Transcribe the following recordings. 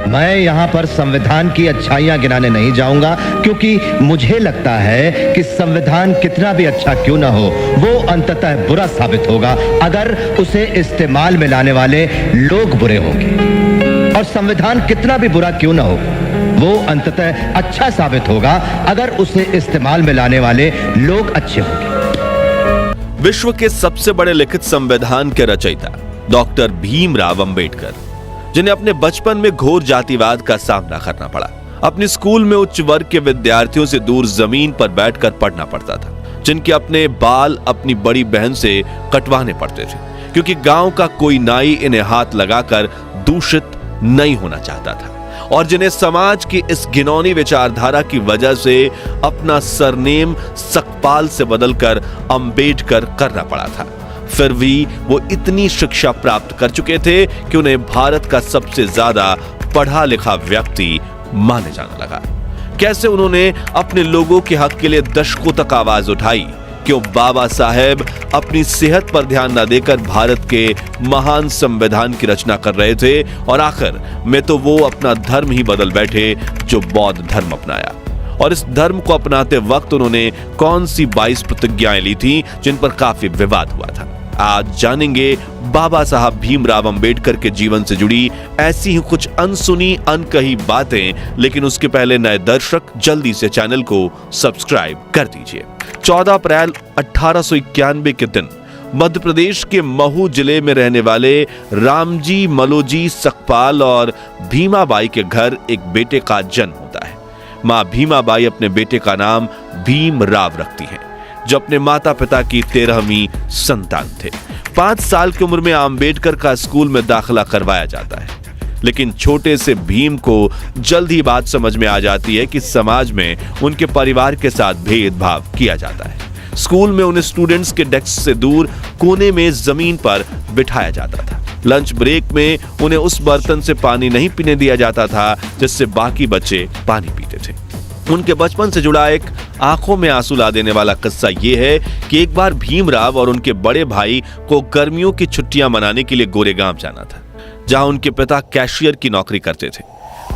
मैं यहाँ पर संविधान की अच्छाइयां गिनाने नहीं जाऊंगा, क्योंकि मुझे लगता है कि संविधान कितना भी अच्छा क्यों ना हो, वो अंततः बुरा साबित होगा अगर उसे इस्तेमाल में लाने वाले लोग बुरे होंगे। और संविधान कितना भी बुरा क्यों ना हो, वो अंततः अच्छा साबित होगा अगर उसे इस्तेमाल में लाने वाले लोग अच्छे होंगे। विश्व के सबसे बड़े लिखित संविधान के रचयिता डॉक्टर भीमराव अंबेडकर, जिन्हें अपने बचपन में घोर जातिवाद का सामना करना पड़ा, अपने स्कूल में उच्च वर्ग के विद्यार्थियों से दूर जमीन पर बैठकर पढ़ना पड़ता था, जिनके अपने बाल अपनी बड़ी बहन से कटवाने पड़ते थे, क्योंकि गांव का कोई नाई इन्हें हाथ लगाकर दूषित नहीं होना चाहता था, और जिन्हें समाज की इस घिनौनी विचारधारा की वजह से अपना सरनेम सकपाल से बदलकर अंबेडकर करना पड़ा था। फिर भी वो इतनी शिक्षा प्राप्त कर चुके थे कि उन्हें भारत का सबसे ज्यादा पढ़ा लिखा व्यक्ति माने जाने लगा। कैसे उन्होंने अपने लोगों के हक के लिए दशकों तक आवाज उठाई, क्यों बाबा साहेब अपनी सेहत पर ध्यान न देकर भारत के महान संविधान की रचना कर रहे थे, और आखिर में तो वो अपना धर्म ही बदल बैठे जो बौद्ध धर्म अपनाया। और इस धर्म को अपनाते वक्त उन्होंने कौन सी 22 प्रतिज्ञाएं ली थी जिन पर काफी विवाद हुआ था। आज जानेंगे बाबा साहब भीमराव अंबेडकर के जीवन से जुड़ी ऐसी ही कुछ अनसुनी अनकही बातें, लेकिन उसके पहले नए दर्शक जल्दी से चैनल को सब्सक्राइब कर दीजिए। 14 अप्रैल 1891 के दिन मध्य प्रदेश के महू जिले में रहने वाले रामजी मलोजी सकपाल और भीमाबाई के घर एक बेटे का जन्म होता है। मां भीमाबाई अपने बेटे का नाम भीमराव रखती हैं, जो अपने माता पिता की 13वीं संतान थे। 5 साल की उम्र में अंबेडकर का स्कूल में दाखिला करवाया जाता है, लेकिन छोटे से भीम को जल्द ही बात समझ में आ जाती है कि समाज में उनके परिवार के साथ भेदभाव किया जाता है। स्कूल में उन्हें स्टूडेंट्स के डेस्क से दूर कोने में जमीन पर बिठाया जाता था। लंच ब्रेक में उन्हें उस बर्तन से पानी नहीं पीने दिया जाता था जिससे बाकी बच्चे पानी पीते थे। उनके बचपन से जुड़ा एक आंखों में आंसू ला देने वाला किस्सा यह है कि एक बार भीमराव और उनके बड़े भाई को गर्मियों की छुट्टियां मनाने के लिए गोरेगांव जाना था, जहां उनके पिता कैशियर की नौकरी करते थे।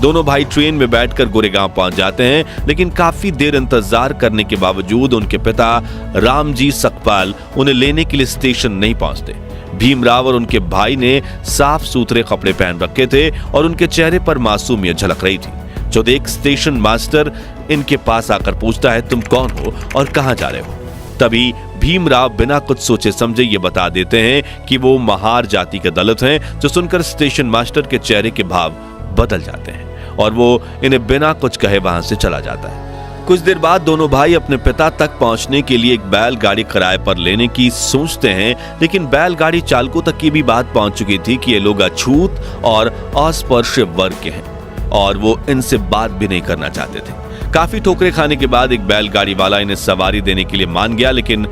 दोनों भाई ट्रेन में बैठकर गोरेगांव पहुंच जाते हैं, लेकिन काफी देर इंतजार करने के बावजूद उनके पिता रामजी सकपाल उन्हें लेने के लिए स्टेशन नहीं पहुंचते। भीमराव और उनके भाई ने साफ सुथरे कपड़े पहन रखे थे और उनके चेहरे पर मासूमियत झलक रही थी। जो देख स्टेशन मास्टर इनके पास आकर पूछता है, तुम कौन हो और कहां जा रहे हो? तभी भीमराव बिना कुछ सोचे समझे ये बता देते हैं कि वो महार जाति के दलित हैं, जो सुनकर स्टेशन मास्टर के चेहरे के भाव बदल जाते हैं और वो इन्हें बिना कुछ कहे वहां से चला जाता है। कुछ देर बाद दोनों भाई अपने पिता तक पहुंचने के लिए एक बैलगाड़ी किराए पर लेने की सोचते हैं, लेकिन बैलगाड़ी चालकों तक की भी बात पहुंच चुकी थी कि ये लोग अछूत और अस्पृश्य वर्ग के हैं और वो इनसे बात भी नहीं करना चाहते थे। काफी ठोकरे खाने के बाद एक बैलगाड़ी वाला इन्हें सवारी देने के लिए मान गया, लेकिन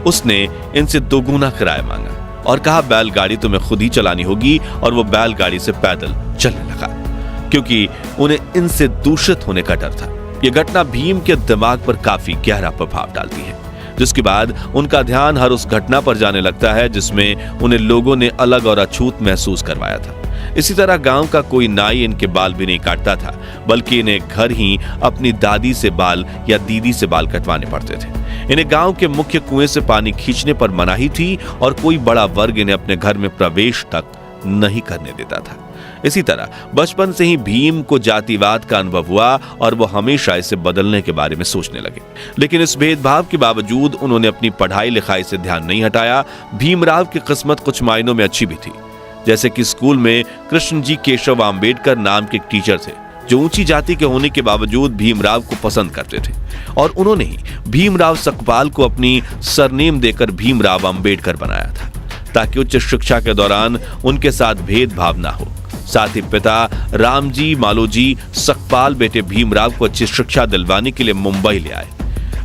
उसने इनसे दोगुना किराया मांगा और कहा बैलगाड़ी तुम्हें खुद ही चलानी होगी, और वो बैलगाड़ी से पैदल चलने लगा क्योंकि उन्हें इनसे दूषित होने का डर था। यह घटना भीम के दिमाग पर काफी गहरा प्रभाव डालती है, जिसके बाद उनका ध्यान हर उस घटना पर जाने लगता है जिसमें उन्हें लोगों ने अलग और अछूत महसूस करवाया था। इसी तरह गांव का कोई नाई इनके बाल भी नहीं काटता था, बल्कि इन्हें घर ही अपनी दादी से बाल या दीदी से बाल कटवाने पड़ते थे। इन्हें गांव के मुख्य कुएं से पानी खींचने पर मनाही थी और कोई बड़ा वर्ग इन्हें अपने घर में प्रवेश तक नहीं करने देता था। इसी तरह बचपन से ही भीम को जातिवाद का अनुभव हुआ और वो हमेशा इसे बदलने के बारे में सोचने लगे, लेकिन इस भेदभाव के बावजूद उन्होंने अपनी पढ़ाई लिखाई से ध्यान नहीं हटाया। भीमराव की किस्मत कुछ मायनों में अच्छी भी थी, जैसे कि स्कूल में कृष्णजी केशव अंबेडकर नाम के टीचर थे, जो ऊंची जाति के होने के बावजूद भीमराव को पसंद करते थे, और उन्होंने ही भीमराव सकपाल को अपनी सरनेम देकर भीमराव अंबेडकर बनाया था, ताकि उच्च शिक्षा के दौरान उनके साथ भेदभाव ना हो। साथ ही पिता रामजी मालोजी सकपाल बेटे भीमराव को अच्छी शिक्षा दिलवाने के लिए मुंबई ले आए।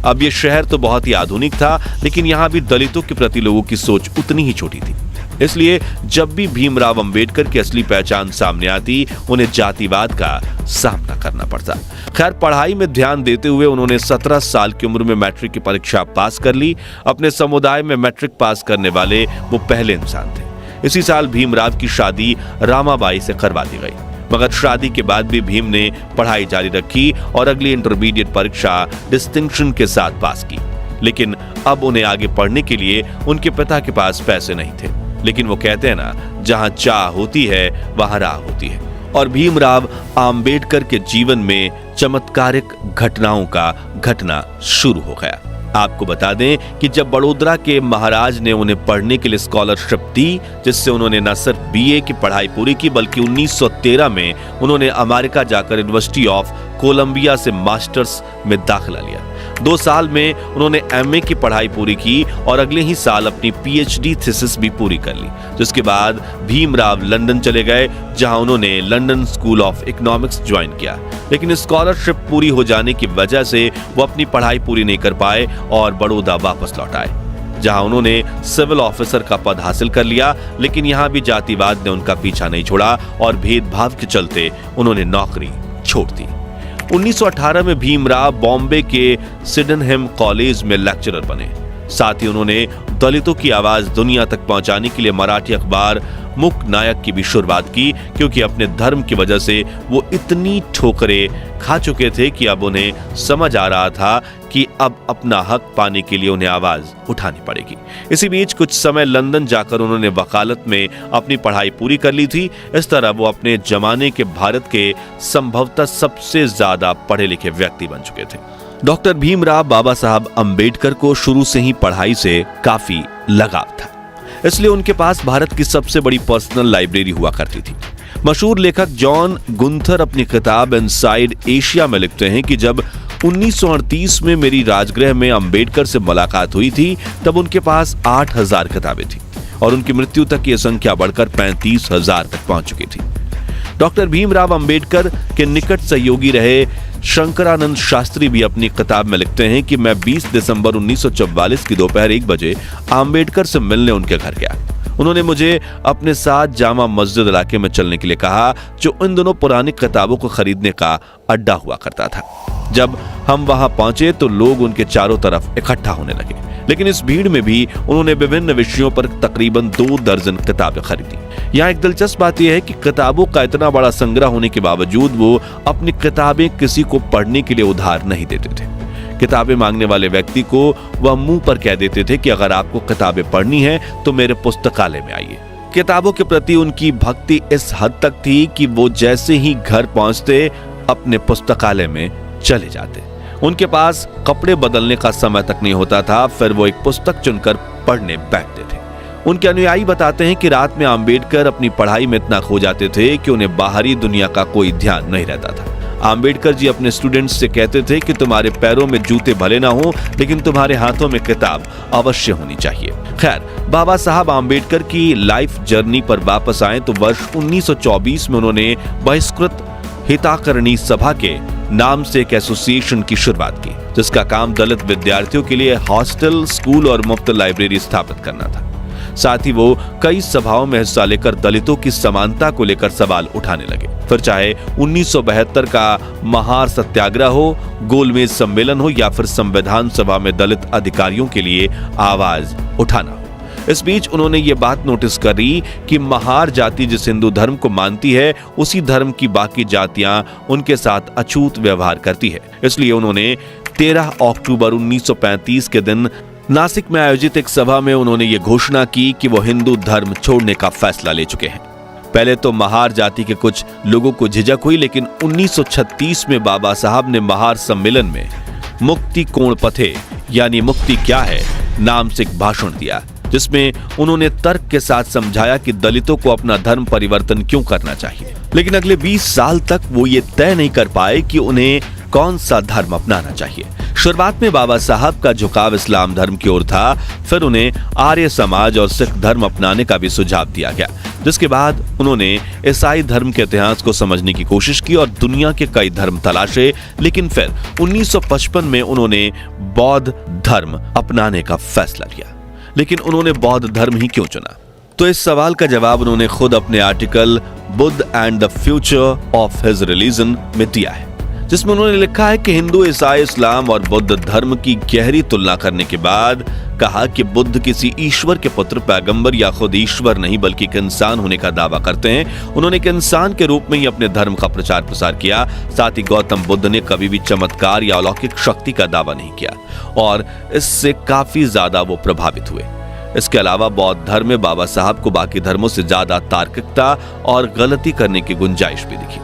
अब यह शहर तो बहुत ही आधुनिक था, लेकिन यहां भी दलितों के प्रति लोगों की सोच उतनी ही छोटी थी। इसलिए जब भी भीमराव अंबेडकर की असली पहचान सामने आती, उन्हें जातिवाद का सामना करना पड़ता। खैर, पढ़ाई में ध्यान देते हुए उन्होंने 17 साल की उम्र में मैट्रिक की परीक्षा पास कर ली। अपने समुदाय में मैट्रिक पास करने वाले वो पहले इंसान थे। इसी साल भीमराव की शादी रामाबाई से करवा दी गई। मगर शादी के बाद भी भीम ने पढ़ाई जारी रखी और अगली इंटरमीडिएट परीक्षा डिस्टिंक्शन के साथ पास की। लेकिन अब उन्हें आगे पढ़ने के लिए उनके पिता के पास पैसे नहीं थे। लेकिन वो कहते हैं ना, जहां चाह होती है वहां राह होती है। और भीमराव आम्बेडकर के जीवन में चमत्कारिक घटनाओं का घटना शुरू हो गया। आपको बता दें कि जब बड़ोदरा के महाराज ने उन्हें पढ़ने के लिए स्कॉलरशिप दी, जिससे उन्होंने न सिर्फ बीए की पढ़ाई पूरी की बल्कि 1913 में उन्होंने अमेरिका जाकर यूनिवर्सिटी ऑफ कोलंबिया से मास्टर्स में दाखिला लिया। 2 साल में उन्होंने एमए की पढ़ाई पूरी की और अगले ही साल अपनी पीएचडी थीसिस भी पूरी कर ली। जिसके बाद भीमराव लंदन चले गए, जहां उन्होंने London school of economics join किया। लेकिन स्कॉलरशिप पूरी हो जाने की वजह से वो अपनी पढ़ाई पूरी नहीं कर पाए और बड़ौदा वापस लौट आए, जहां उन्होंने सिविल ऑफिसर का पद हासिल कर लिया। लेकिन यहां भी जातिवाद ने उनका पीछा नहीं छोड़ा और भेदभाव के चलते उन्होंने नौकरी छोड़ दी। 1918 में भीमराव बॉम्बे के सिडेनहम कॉलेज में लेक्चरर बने। साथ ही उन्होंने दलितों की आवाज दुनिया तक पहुंचाने के लिए मराठी अखबार मुक नायक की भी शुरुआत की, क्योंकि अपने धर्म की वजह से वो इतनी ठोकरें खा चुके थे कि अब उन्हें समझ आ रहा था कि अब अपना हक पाने के लिए उन्हें आवाज उठानी पड़ेगी। इसी बीच कुछ समय लंदन जाकर उन्होंने वकालत में अपनी पढ़ाई पूरी कर ली थी। इस तरह वो अपने जमाने के भारत के संभवतः सबसे ज्यादा पढ़े लिखे व्यक्ति बन चुके थे। डॉक्टर भीमराव बाबा साहब अम्बेडकर को शुरू से ही पढ़ाई से काफी लगाव था, इसलिए उनके पास भारत की सबसे बड़ी पर्सनल लाइब्रेरी हुआ करती थी। मशहूर लेखक जॉन गुंथर अपनी किताब इनसाइड एशिया में लिखते हैं कि जब 1938 में मेरी राजगृह में अम्बेडकर से मुलाकात हुई थी, तब उनके पास 8000 किताबें थी और उनकी मृत्यु तक यह संख्या बढ़कर 35,000 तक पहुंच चुकी थी। डॉक्टर भीमराव अम्बेडकर के निकट सहयोगी रहे शंकरानंद शास्त्री भी अपनी किताब में लिखते हैं कि मैं 20 दिसंबर 1944 की दोपहर 1 बजे अम्बेडकर से मिलने उनके घर गया। उन्होंने मुझे अपने साथ जामा मस्जिद इलाके में चलने के लिए कहा, जो इन दोनों पुरानी किताबों को खरीदने का अड्डा हुआ करता था। जब हम वहां पहुंचे तो लोग उनके चारों तरफ इकट्ठा होने लगे, लेकिन इस भीड़ में भी उन्होंने विभिन्न विषयों पर तकरीबन 2 दर्जन किताबें खरीदी। यहाँ एक दिलचस्प बात यह है कि किताबों का इतना बड़ा संग्रह होने के बावजूद वो अपनी किताबें किसी को पढ़ने के लिए उधार नहीं देते थे। किताबें मांगने वाले व्यक्ति को वह मुंह पर कह देते थे कि अगर आपको किताबें पढ़नी है तो मेरे पुस्तकालय में आइए। किताबों के प्रति उनकी भक्ति इस हद तक थी कि वो जैसे ही घर पहुंचते अपने पुस्तकालय में चले जाते। उनके पास कपड़े बदलने का समय तक नहीं होता था, फिर वो एक पुस्तक चुनकर पढ़ने बैठते थे। उनके अनुयायी बताते हैं कि रात में अम्बेडकर अपनी पढ़ाई में इतना खो जाते थे कि उन्हें बाहरी दुनिया का कोई ध्यान नहीं रहता था। अम्बेडकर जी अपने स्टूडेंट्स से कहते थे कि तुम्हारे पैरों में जूते भले ना हो, लेकिन तुम्हारे हाथों में किताब अवश्य होनी चाहिए। खैर, बाबा साहब अम्बेडकर की लाइफ जर्नी पर वापस आए तो वर्ष 1924 में उन्होंने बहिष्कृत हिताकरणी सभा के नाम से एक एसोसिएशन की शुरुआत की, जिसका काम दलित विद्यार्थियों के लिए हॉस्टल, स्कूल और मुफ्त लाइब्रेरी स्थापित करना था। साथ ही वो कई सभाओं में हिस्सा लेकर दलितों की समानता को लेकर सवाल उठाने लगे। फिर चाहे 1972 का महार सत्याग्रह हो, गोलमेज सम्मेलन हो या फिर संविधान सभा में दलित अधिकारियों के लिए आवाज उठाना हो। इस बीच उन्होंने ये बात नोटिस करी कि महार जाति जिस हिंदू धर्म को मानती है, उसी धर्म की बाकी जातियां उनके साथ अछूत व्यवहार करती है। इसलिए उन्होंने 13 अक्टूबर 1935 के दिन नासिक में आयोजित एक सभा में उन्होंने ये घोषणा की कि वो हिंदू धर्म छोड़ने का फैसला ले चुके हैं। पहले तो महार जाति के कुछ लोगों को झिझक हुई, लेकिन 1936 में बाबा साहब ने महार सम्मेलन में मुक्ति कोण पथे यानी मुक्ति क्या है नाम से एक भाषण दिया, जिसमें उन्होंने तर्क के साथ समझाया कि दलितों को अपना धर्म परिवर्तन क्यों करना चाहिए। लेकिन अगले 20 साल तक वो ये तय नहीं कर पाए कि उन्हें कौन सा धर्म अपनाना चाहिए। शुरुआत में बाबा साहब का झुकाव इस्लाम धर्म की ओर था, फिर उन्हें आर्य समाज और सिख धर्म अपनाने का भी सुझाव दिया गया, जिसके बाद उन्होंने ईसाई धर्म के इतिहास को समझने की कोशिश की और दुनिया के कई धर्म तलाशे। लेकिन फिर 1955 में उन्होंने बौद्ध धर्म अपनाने का फैसला लिया। लेकिन उन्होंने बौद्ध धर्म ही क्यों चुना? तो इस सवाल का जवाब उन्होंने खुद अपने article Buddha and the future of his religion में दिया है, जिसमें उन्होंने लिखा है कि हिंदू, ईसाई, इस्लाम और बुद्ध धर्म की गहरी तुलना करने के बाद कहा कि बुद्ध किसी ईश्वर के पुत्र, पैगंबर या खुद ईश्वर नहीं बल्कि एक इंसान होने का दावा करते हैं। उन्होंने एक इंसान के रूप में ही अपने धर्म का प्रचार प्रसार किया। साथ ही गौतम बुद्ध ने कभी भी चमत्कार या अलौकिक शक्ति का दावा नहीं किया और इससे काफी ज्यादा वो प्रभावित हुए। इसके अलावा बौद्ध धर्म में बाबा साहब को बाकी धर्मों से ज्यादा तार्किकता और गलती करने की गुंजाइश भी दिखी।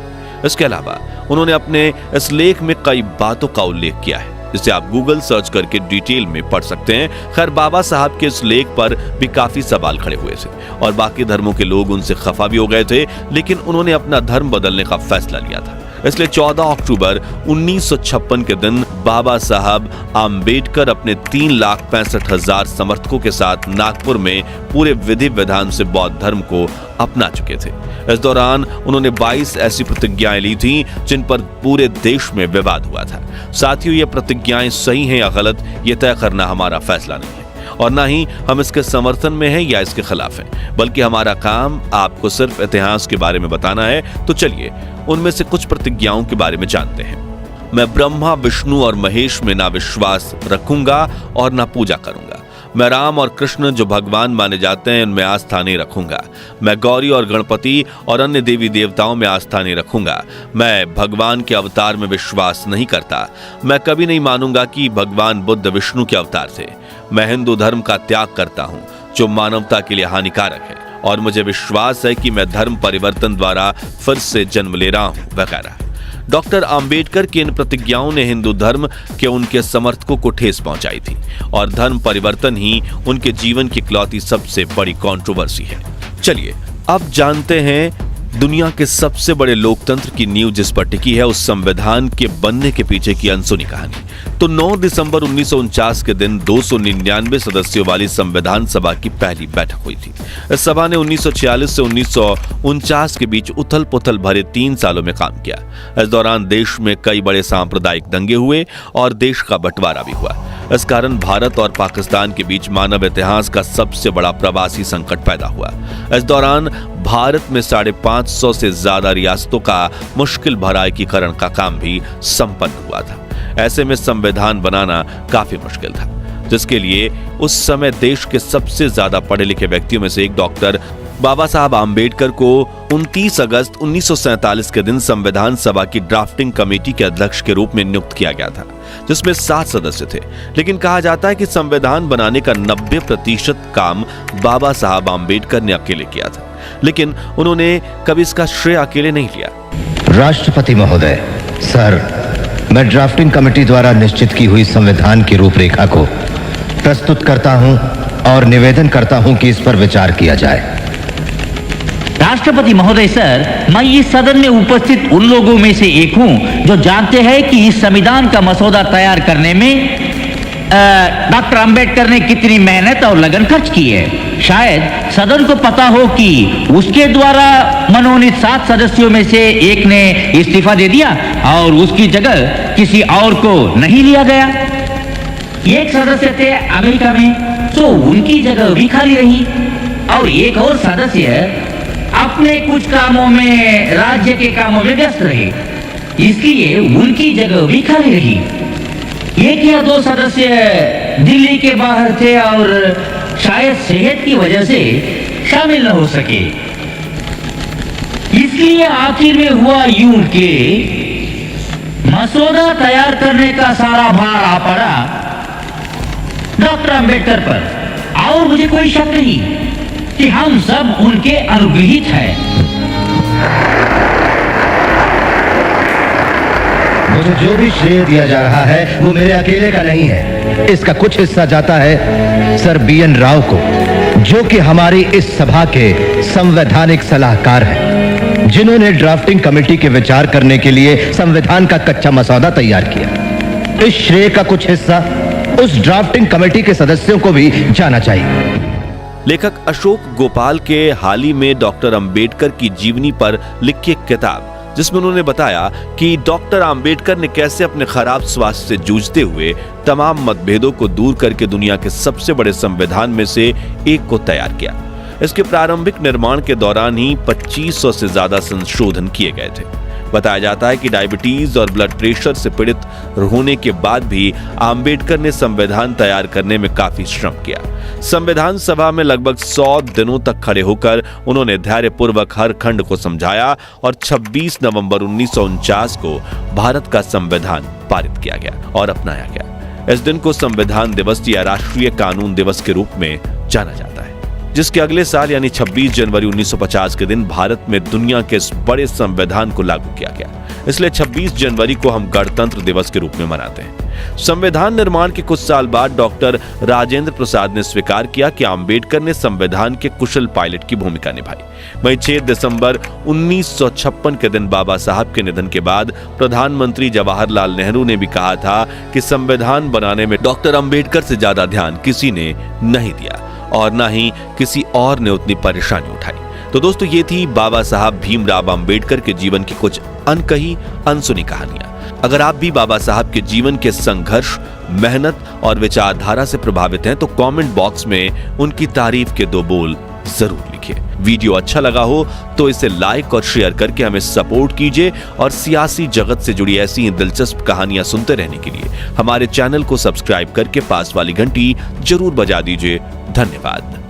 इसके अलावा उन्होंने अपने इस लेख में कई बातों का उल्लेख किया है, जिसे आप गूगल सर्च करके डिटेल में पढ़ सकते हैं। खैर, बाबा साहब के इस लेख पर भी काफी सवाल खड़े हुए थे और बाकी धर्मों के लोग उनसे खफा भी हो गए थे, लेकिन उन्होंने अपना धर्म बदलने का फैसला लिया था। इसलिए 14 अक्टूबर 1956 के दिन बाबा साहब आम्बेडकर अपने 3,65,000 समर्थकों के साथ नागपुर में पूरे विधि विधान से बौद्ध धर्म को अपना चुके थे। इस दौरान उन्होंने 22 ऐसी प्रतिज्ञाएं ली थीं जिन पर पूरे देश में विवाद हुआ था। साथियों, ये प्रतिज्ञाएं सही हैं या गलत, ये तय करना हमारा फैसला नहीं है और ना ही हम इसके समर्थन में हैं या इसके खिलाफ हैं, बल्कि हमारा काम आपको सिर्फ इतिहास के बारे में बताना है। तो चलिए उनमें से कुछ प्रतिज्ञाओं के बारे में जानते हैं। मैं ब्रह्मा, विष्णु और महेश में ना विश्वास रखूंगा और ना पूजा करूंगा। मैं राम और कृष्ण जो भगवान माने जाते हैं उनमें आस्था नहीं रखूंगा। मैं गौरी और गणपति और अन्य देवी देवताओं में आस्था नहीं रखूंगा। मैं भगवान के अवतार में विश्वास नहीं करता। मैं कभी नहीं मानूंगा कि भगवान बुद्ध विष्णु के अवतार थे। मैं हिंदू धर्म का त्याग करता हूं जो मानवता के लिए हानिकारक है और मुझे विश्वास है कि मैं धर्म परिवर्तन द्वारा फिर से जन्म ले रहा हूं, वगैरह। डॉक्टर आम्बेडकर की इन प्रतिज्ञाओं ने हिंदू धर्म के उनके समर्थकों को ठेस पहुंचाई थी और धर्म परिवर्तन ही उनके जीवन की इकलौती सबसे बड़ी कंट्रोवर्सी है। चलिए अब जानते हैं दुनिया के सबसे बड़े लोकतंत्र की नींव जिस पर टिकी है, उस संविधान के बनने के पीछे की अनसुनी कहानी। तो 9 दिसंबर 1949 के दिन 299 सदस्यों वाली संविधान सभा की पहली बैठक हुई थी। इस सभा ने 1946 से 1949 के बीच उथल पुथल भरे 3 सालों में काम किया। इस दौरान देश में कई बड़े सांप्रदायिक दंगे हुए और देश का बंटवारा भी हुआ। इस कारण भारत और पाकिस्तान के बीच मानव इतिहास का सबसे बड़ा प्रवासी संकट पैदा हुआ। इस दौरान भारत में 550 से ज्यादा रियासतों का मुश्किल भरा एकीकरण का काम भी संपन्न हुआ था। ऐसे में संविधान बनाना काफी मुश्किल था, जिसके लिए उस समय देश के सबसे ज्यादा पढ़े लिखे व्यक्तियों में से एक डॉक्टर बाबा साहब आम्बेडकर को 29 अगस्त 1947 के दिन संविधान सभा की ड्राफ्टिंग कमेटी के अध्यक्ष के रूप में नियुक्त किया गया था, जिसमें 7 सदस्य थे। लेकिन कहा जाता है कि संविधान बनाने का 90% काम बाबा साहब आम्बेडकर ने अकेले किया था, लेकिन उन्होंने कभी इसका श्रेय अकेले नहीं लिया। राष्ट्रपति महोदय, सर, मैं ड्राफ्टिंग कमेटी द्वारा निश्चित की हुई संविधान की रूपरेखा को प्रस्तुत करता हूं और निवेदन करता हूं कि इस पर विचार किया जाए। राष्ट्रपति महोदय सर, मैं इस सदन में उपस्थित उन लोगों में से एक हूं जो जानते हैं कि इस संविधान का मसौदा तैयार करने में डॉक्टर अंबेडकर ने कितनी मेहनत और लगन खर्च की है। शायद सदन को पता हो कि उसके द्वारा मनोनीत 7 सदस्यों में से एक ने इस्तीफा दे दिया और उसकी जगह किसी और को नहीं लिया गया। एक सदस्य थे अमेरिका में, तो उनकी जगह भी खाली रही और एक और सदस्य अपने कुछ कामों में, राज्य के कामों में व्यस्त रहे, इसलिए उनकी जगह भी खाली रही। 1 या 2 सदस्य दिल्ली के बाहर थे और शायद सेहत की वजह से शामिल न हो सके। इसलिए आखिर में हुआ यूं कि मसौदा तैयार करने का सारा भार आ पड़ा डॉक्टर अंबेडकर पर और मुझे कोई शक नहीं कि हम सब उनके अनुग्रहित हैं। मुझे जो भी श्रेय दिया जा रहा है वो मेरे अकेले का नहीं है। इसका कुछ हिस्सा जाता है सर BN राव को, जो कि हमारी इस सभा के संवैधानिक सलाहकार हैं, जिन्होंने ड्राफ्टिंग कमेटी के विचार करने के लिए संविधान का कच्चा मसौदा तैयार किया। इस श्रेय का कुछ हिस्सा उस ड्राफ्टिंग कमेटी के सदस्यों को भी जाना चाहिए। लेखक अशोक गोपाल के हाल ही में डॉक्टर अंबेडकर की जीवनी पर लिखी एक किताब, जिसमें उन्होंने बताया कि डॉक्टर अंबेडकर ने कैसे अपने खराब स्वास्थ्य से जूझते हुए तमाम मतभेदों को दूर करके दुनिया के सबसे बड़े संविधान में से एक को तैयार किया। इसके प्रारंभिक निर्माण के दौरान ही 2500 से ज्यादा संशोधन किए गए थे। बताया जाता है कि डायबिटीज और ब्लड प्रेशर से पीड़ित होने के बाद भी आम्बेडकर ने संविधान तैयार करने में काफी श्रम किया। संविधान सभा में लगभग 100 दिनों तक खड़े होकर उन्होंने धैर्यपूर्वक हर खंड को समझाया और 26 नवंबर 1949 को भारत का संविधान पारित किया गया और अपनाया गया। इस दिन को संविधान दिवस या राष्ट्रीय कानून दिवस के रूप में जाना जाता है, जिसके अगले साल यानी 26 जनवरी 1950 के दिन भारत में दुनिया के इस बड़े संविधान को लागू किया गया। इसलिए 26 जनवरी को हम गणतंत्र दिवस के रूप में मनाते हैं। संविधान निर्माण के कुछ साल बाद डॉक्टर राजेंद्र प्रसाद ने स्वीकार किया कि आम्बेडकर ने संविधान के कुशल पायलट की भूमिका निभाई। वहीं 6 दिसंबर 1956 के दिन बाबा साहब के निधन के बाद प्रधानमंत्री जवाहरलाल नेहरू ने भी कहा था कि संविधान बनाने में डॉक्टर अम्बेडकर से ज्यादा ध्यान किसी ने नहीं दिया और न ही किसी और ने उतनी परेशानी उठाई। तो दोस्तों, ये थी बाबा साहब भीमराव अंबेडकर के जीवन की कुछ अनकही अनसुनी कहानियां। अगर आप भी बाबा साहब के जीवन के संघर्ष, मेहनत और विचारधारा से प्रभावित हैं तो कमेंट बॉक्स में उनकी तारीफ के 2 बोल जरूर लिखिए। वीडियो अच्छा लगा हो तो इसे लाइक और शेयर करके हमें सपोर्ट कीजिए और सियासी जगत से जुड़ी ऐसी दिलचस्प कहानियां सुनते रहने के लिए हमारे चैनल को सब्सक्राइब करके पास वाली घंटी जरूर बजा दीजिए। धन्यवाद।